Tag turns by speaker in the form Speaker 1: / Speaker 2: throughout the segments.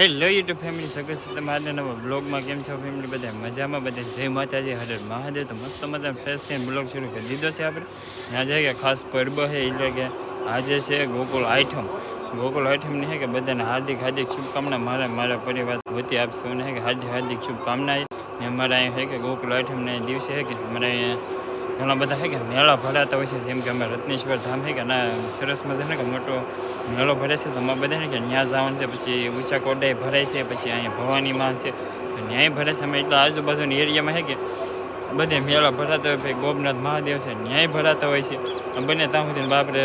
Speaker 1: Hello YouTube family સગસ તમારા નવા બ્લોગમાં કેમ છો ફેમિલી? બધા મજામાં, બધા જય માતાજી, હર મહાદેવ. તો મસ્ત મજા ફ્રેશ થઈને બ્લોગ શરૂ કરી દીધો છે આપણે. આજે કે ખાસ પર્વ છે, એટલે કે આજે છે ગોકુળ આઠમ. ગોકુળ આઠમની છે કે બધાને હાર્દિક હાર્દિક શુભકામના. મારા પરિવાર વતી આપ સૌને છે કે હાર્દિક હાર્દિક શુભકામના. ને અમારા અહીંયા છે કે ગોકુળ આઠમના દિવસે છે કે અમારા અહીંયા ઘણા બધા છે કે મેળા ભરાતા હોય છે. જેમ કે અમે રત્નેશ્વર ધામ છે કે ના સરસ મજાનો કે મોટો મેળો ભરે છે. તો અમારે બધા ને કે ત્યાં જવાનું છે. પછી ઊંચા કોડાએ ભરાય છે, પછી અહીંયા ભવાની માં છે ન્યાય ભરે છે. અમે એટલા આજુબાજુની એરિયામાં છે કે બધે મેળા ભરાતા હોય. ભાઈ ગોપનાથ મહાદેવ છે ન્યાય ભરાતા હોય છે. બંને ત્યાં સુધી બાપરે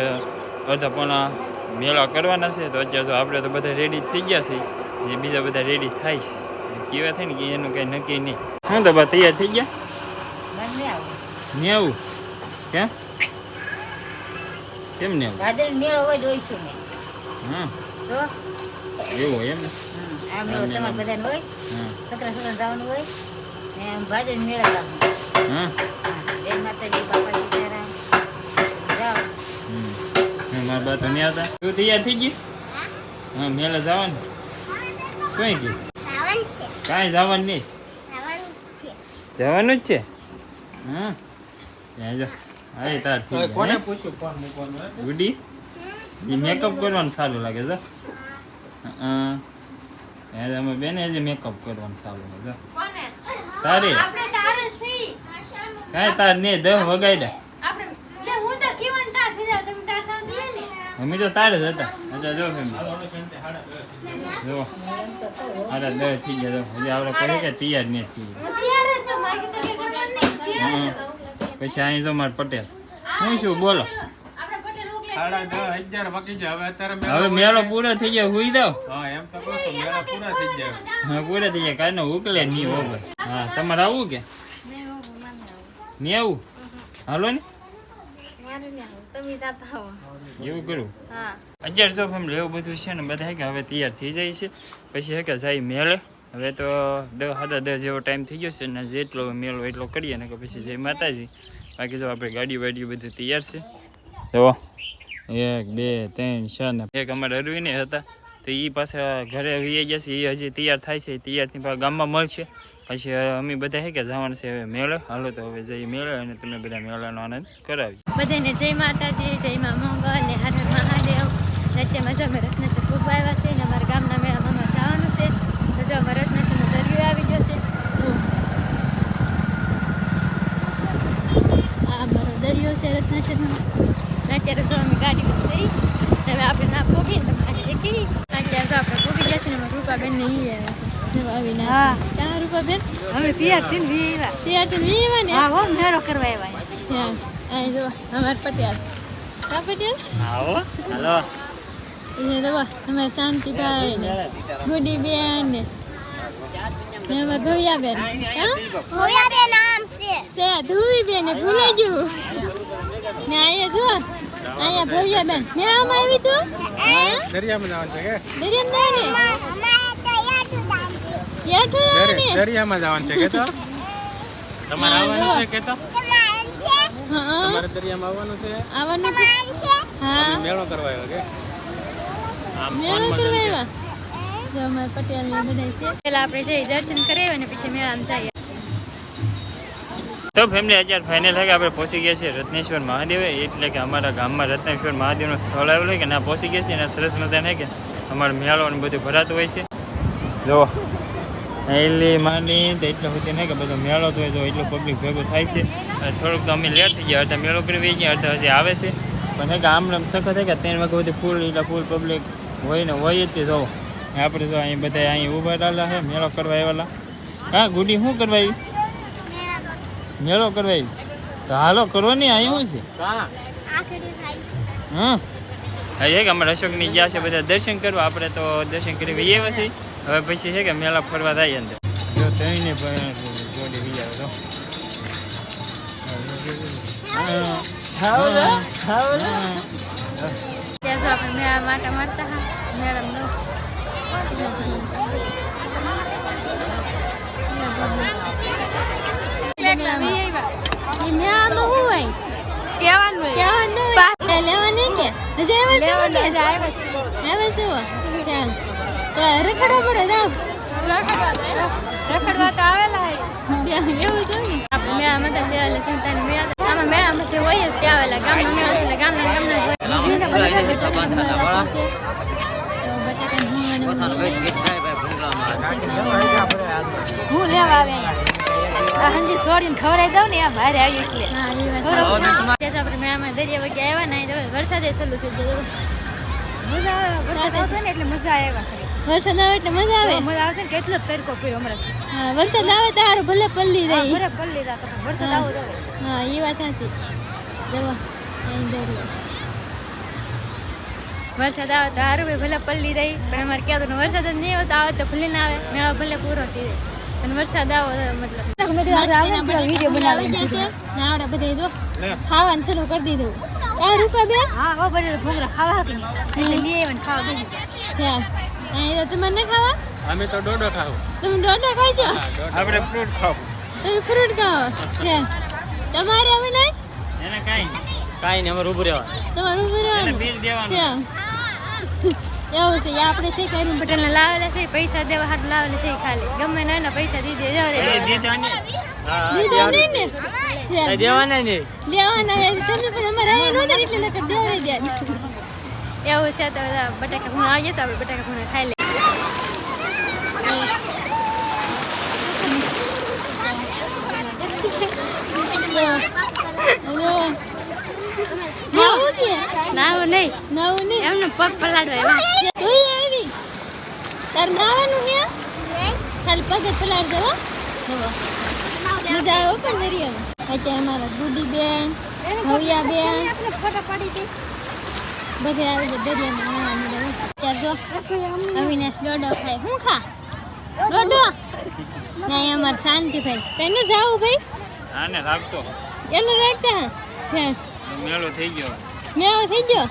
Speaker 1: અડધા પોણા મેળા કરવાના છે. તો અત્યારે તો આપણે તો બધા રેડી થઈ ગયા છે, જે બીજા બધા રેડી થાય છે. કેવા થાય ને કે એનું કંઈ નક્કી નહીં. શું તો બા તૈયાર થઈ ગયા? નેવું કેમ કેમ નેવું?
Speaker 2: મેળો હોય જોઈશું ને.
Speaker 1: હા
Speaker 2: તો
Speaker 1: એવું એમ ને?
Speaker 2: આ મેળો તમારે બધાને હોય. છોકરા જવાનું હોય ને ભાદર મેળા જવાનું.
Speaker 1: હા
Speaker 2: જય માતાજી, બાપા સીતારામ. જાઓ.
Speaker 1: મારા બા તો નહીં આવતા. તું તૈયાર થઈ ગઈ? હા મેળા જવાનું કોઈ ગયું? કાંઈ જવાનું નહીં, જવાનું જ છે. હા હા તાર કોને પૂછ્યું કોણ મૂકવાનું? ગુડી એ મેકઅપ કરવાનું સારું લાગે છે. અમે બેને હજી મેકઅપ કરવાનું સારું લાગે તારે કાંઈ તાર નહીં 10 વગાડ્યા. અમે તો તારે જ હતા. અચ્છા જો જો અરે 10 થઈ ગયા. હજી આપણે કહે કે તૈયાર નહીં થઈ. પછી અહીં જો માર પટેલ હું શું બોલો? હવે મેળો પૂરો થઈ જાય હુઈ દો. હા પૂરા થઈ જાય કાંઈ નો ઉકલે નહીં over. હા તમારે આવું કે નહીં આવું? હાલો ને એવું કરું. અત્યારે જો ફેમિલી એવું બધું છે ને બધા કે હવે તૈયાર થઈ જાય છે. પછી હે કે જાય મેળે. હવે તો 10:30 જેવો ટાઈમ થઈ ગયો છે ને જેટલો મેળો એટલો કરીએ ને કે પછી જય માતાજી. બાકી જો આપણે ગાડી વાડી બધું તૈયાર છે. જો 1 2 3 4 ને એક અમારે અરવીને હતા તો એ પાછા ઘરે વી ગયા છે. એ હજી તૈયાર થાય છે. તૈયારથી પાછા ગામમાં મળશે. પછી અમે બધા છે કે જવાનું છે હવે મેળે. હાલો તો હવે જઈ મેળે અને તમે બધા મેળાનો આનંદ કરાવી.
Speaker 3: બધાને જય માતાજી, જય મા મંગળ ને હર હર મહાદેવ. અત્યારે મજામાં રત્નેશ્વર ખૂબ આવ્યા છે ને અમારા ગામના મેળામાં જવાનું છે. તો જો અમારા રત્નેશ્વરનો દરિયો આવી ગયો છે. આ અમારો દરિયો છે રત્નેશ્વરનો. અત્યારે જો અમે ગાડીમાં જઈ હવે આપણે ના પોગીને તમારે દેખી. અત્યારે તો આપણે પોગી ગયા છે ને અમારા રૂપાબેન ને આવીને. હા ક્યાં રૂપાબેન?
Speaker 2: અમે તૈયાર થઈને
Speaker 3: ને
Speaker 2: હા હો મેળો કરવા આવ્યા.
Speaker 3: હા અહીં જો અમાર પટેલ. કા પટેલ?
Speaker 1: આવો હાલો.
Speaker 3: એ જો અમાર શાંતિભાઈ ને ગુડી બેન ને અમાર ધોયા બેન. હા
Speaker 4: ધોયા બેન નામ છે.
Speaker 3: તે ધોવી બેન ને ભૂલી ગયું ને. અહીંયા જો અહીંયા ભોયા બેન મેળામાં આવી તું?
Speaker 5: દરિયામાં જવાનું છે કે? દરિયામાં જવાનું છે કે? તો તમારે આવવાનું છે કે? તો તમારે દરિયામાં આવવાનું છે?
Speaker 3: આવવાનું છે. હા
Speaker 5: મેળો કરવા આવ્યો કે?
Speaker 3: મેળો કરવા આવ્યા. જો અમારા પટેલ ને બધા છે. પેલા આપણે જઈ દર્શન કરી અને પછી મેળામાં જઈએ.
Speaker 1: તો ફેમિલી અત્યારે ફાઇનલ છે કે આપણે પહોંચી ગયા છીએ રત્નેશ્વર મહાદેવ. એટલે કે અમારા ગામમાં રત્નેશ્વર મહાદેવનું સ્થળ આવેલું હોય કે ના પહોંચી ગયા છીએ અને સરસ મજા છે કે અમારો મેળો અને બધું ભરાતું હોય છે. જો એલી માંડી તો એટલો સુધી નહીં કે બધો મેળો તો હોય તો એટલું પબ્લિક ભેગું થાય છે. થોડુંક તો અમે લેટ થઈ ગયા. અડધા મેળો કરી ગયા, અડધા હજી આવે છે. પણ કે આમ સખત થાય કે 3 વાગ્યા સુધી ફૂલ એટલે ફૂલ પબ્લિક હોય ને હોય જ તે જોવો. આપણે તો અહીં બધા અહીં ઊભા રહેલા છે મેળો કરવા આવેલા. હા ગુડી શું કરવા આવી? મેળો કરવા આવી. તો હાલો કરો ને અહીં શું છે? હા હા કે અમારે અશોકની ગયા છે બધા દર્શન કરવા. આપણે તો દર્શન કરી વહી આવ્યા છીએ. હવે પછી છે કે મેળા ફરવા થાય અંદર. જો તઈને પણ જોડી વી આવે તો
Speaker 3: ત્યાં જો આપણે મેળા માટે મારતા હા મેળામાં મેળામાં શું હોય? કહેવાનું લેવાની કે આવ્યા છે. તો રખડવા પડે રામ રખડવા તો આવેલા એવું છે ને આપણે મેળામાં તો એટલે ચિંતાની મેળા આમાં મેળામાં જે હોય જ ત્યાં આવેલા ગામનો મેળો છે એટલે ગામના
Speaker 2: હું લેવા આવે અહીંયા હંજી સોડીને ખવડાવી દઉં ને આ બહાર આવી એટલે
Speaker 3: આપણે મેળામાં દરિયા વગી આવ્યા ને વરસાદે ચાલુ થઈ ગયો
Speaker 2: મજા આવે વરસાદ આવતો ને એટલે મજા આવ્યા
Speaker 3: વરસાદ આવે એટલે મજા આવે
Speaker 2: મજા આવશે ને કેટલો તડકો પીડ્યો હમણાં
Speaker 3: હા વરસાદ આવે તો સારું ભલે પલ્લી રહી
Speaker 2: બરફ પલ્લી રાતો વરસાદ આવો તો
Speaker 3: હા એ વાત સાચી જવો અહીં દરિયો વરસાદ આવે તો સારું ભાઈ ભલે પલ્લી રહી પણ અમારે ક્યાં તો વરસાદ જ નહીં આવે તો આવે તો ભલે ના આવે મેળો ભલે પૂરો થઈ જાય અને વરસાદ આવો મતલબ
Speaker 2: વિડીયો બનાવી
Speaker 3: આવડે બધા જો ખાવાનું શરૂ કરી દીધું આ રૂપા બેન
Speaker 2: હા હો બને ભૂંગળા ખાવા કે નહીં એટલે લઈ આવ્યા ને ખાવા બેસી
Speaker 3: ત્યાં અહીં તો તમારે ન ખાવા
Speaker 5: અમે તો ડોડો ખાવ
Speaker 3: તમે દોડા ખાઈ છો
Speaker 1: આપણે ફ્રૂટ ખાવું
Speaker 3: તમે ફ્રૂટ ખાઓ ત્યાં તમારે અમે નહીં
Speaker 1: એને કાંઈ નહીં
Speaker 5: કાંઈ નહીં અમારે ઊભું રહેવા
Speaker 3: તમારું
Speaker 1: એને
Speaker 3: બરાબર
Speaker 1: બિલ દેવાનું
Speaker 3: ત્યાં એવું છે આપણે છે કર્યું પટેલને લાવેલા છે પૈસા દેવા હાથ લાવેલા છે ખાલી ગમે ના એના પૈસા દીધે
Speaker 1: એ દીધાને
Speaker 3: દીધા નહીં ને ત્યાં.
Speaker 5: દેવાના નહીં
Speaker 3: લેવાના છે તમે પણ અમારે અહીંયા નહોતા એટલે નકર દેવાઈ ગયા એવું છે તો બધા બટાકા ભૂણા આવીએ તો આપણે બટાકા ભૂણા ખાઈ લઈએ નાવું નહીં એમને પગ પલાડવા તું આવી તાર નાવાનું ને તાર પગ જ પલાડ દેવો મજા આવે પણ દરિયામાં અત્યારે અમારા ગુડી બેન ભવ્યા બેન બધે આવી છે દરિયામાં નાવાનું અત્યારે જો અવિનાશ ડોડો ખાય હું ખા ડોડો નહીં અમારે શાંતિ ભાઈ તને જાવું ભાઈ
Speaker 1: આને રાખતો
Speaker 3: એને રાખતા હા
Speaker 1: મેળો થઈ ગયો
Speaker 3: મેળો થઈ ગયો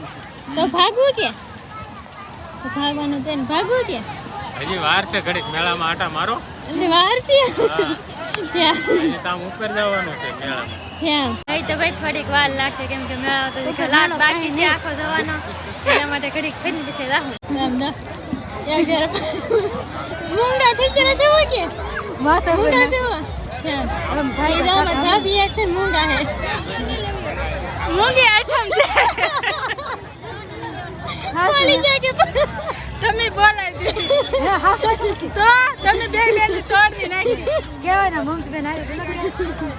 Speaker 3: તો ભાગવું કે તો ભાગવાનું તેને ભાગવું કે
Speaker 5: હજી વાર છે ઘડીક મેળામાં આટા મારો
Speaker 3: એટલે વાર છે ત્યાં
Speaker 5: હજી તામ ઉપર જવાનું છે મેળામાં
Speaker 3: ત્યાં ભાઈ તો ભાઈ થોડીક વાર લાગશે કેમ કે મેળો તો લાટ બાકી છે આખો જવાનો એના માટે ઘડીક ફરીને પછી રાખું નામ ના યાર ઘરે મૂંગા થઈ ગયા છે હો કે મૂંગા છે હો ત્યાં ભાઈ રામ ભાભી એક છે મૂંગા હે મૂંગી આઈટમ છે બોલી ગયા કે તમે બોલાવી તો તમે બે બેન તોડી નાખી
Speaker 2: કેવાય ને મમતી બેન આવી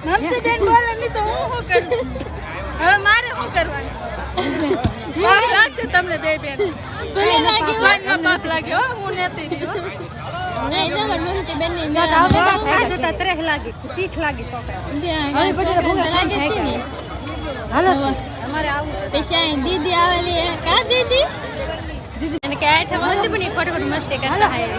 Speaker 3: મમતી બેન બોલે નહીં તો હું શું કરું હવે મારે શું કરવાનું બાપ લાગશે તમને બે બેન ભલે લાગે મને બાપ લાગે હો હું નથી નહીં તો મારી મમતી બેન ની
Speaker 2: ખાધું તો ત્રેહ લાગી તીખ લાગી છોકરા
Speaker 3: લાગે છે ને
Speaker 2: હાલો અમારે આવું
Speaker 3: પૈસા દીદી આવેલી કા દીદી દીદી અને કે આઠ મંદ પણ ફટફટ મસ્તી કરતા હાય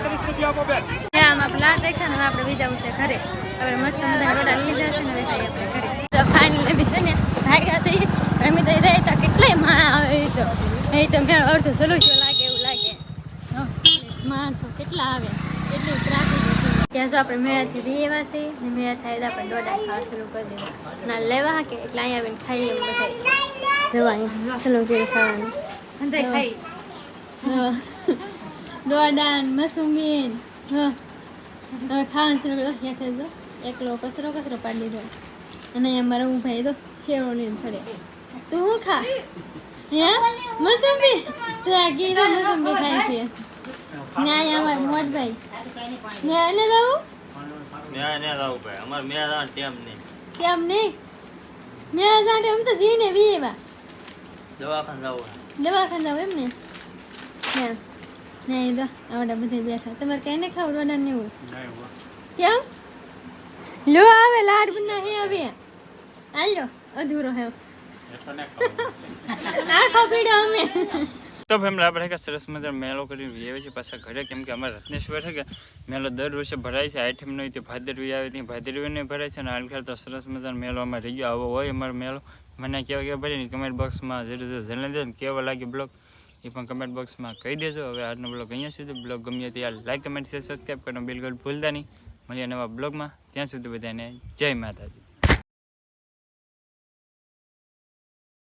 Speaker 3: આમ આપણે લાટ રાખ્યા ને આપણે બીજા છે ઘરે આપણે મસ્ત મજાના વડા લીધા છે ને વેસાઈ આપણે ઘરે તો ફાઇનલી બી છે ને ભાગ્યા થઈ અમે તો રહે તો કેટલાય માણા આવે એ તો મેં અડધું સલુચ્યો લાગે એવું લાગે માણસો કેટલા આવે એટલી ટ્રાફિક ત્યાં જો આપણે મેળાથી બી એવા છે ને મેળા થાય તો આપણે ડોડા ખાવા શરૂ કરી દીધા ના લેવા કે એટલે અહીંયા આવીને ખાઈએ એમ બધા જવા અહીંયા શરૂ કરી ખાવાનું
Speaker 2: અંદર ખાઈ
Speaker 3: ડોડા મસુમીન હવે ખાવાનું શરૂ કર્યો ત્યાં થઈ જો એકલો કચરો પાડી દીધો અને અહીંયા મારા હું ભાઈ તો શેરો લઈને ફરે તું હું ખા હે મસુંબી ત્રાગી તો મસુંબી ખાય છે ને અહીંયા અમારા મોટભાઈ મેં એને જાઉં કેમ નહીં મેં જાણે એમ તો જીને વી એવા દવાખાને જાવ એમ ને નહીં તો આવડા બધા બેઠા તમારે કઈ ને ખાવ રોડા ને એવું કેમ લો આવે લાડ બના હે હવે આલ્યો અધૂરો હે આખો પીડો અમે
Speaker 1: તો ફેમિલી આપણે કે સરસ મજાનો મેળો કરીને આવે છે પાછા ઘરે કેમ કે અમારે રત્નેશ્વર છે કે મેળો દર વર્ષે ભરાય છે આઈટમ નહીં તે ભાદરવી આવે ત્યાં ભાદરવીને ભરાય છે અને હાલ તો સરસ મજાનો મેળો અમારે રહી ગયો આવો હોય અમારો મેળો મને કેવા ભરે ને કમેન્ટ બોક્સમાં જરૂર જણાવી દે ને કેવો લાગે બ્લોગ એ પણ કમેન્ટ બોક્સમાં કહી દેજો હવે આજનો બ્લોગ અહીંયા સુધી બ્લોગ ગમ્યો ત્યારે લાઈક કમેન્ટ શેર સબસ્ક્રાઈબ કરવાનું બિલકુલ ભૂલતા નહીં મળીએ નવા બ્લોગમાં ત્યાં સુધી બધાને જય માતાજી.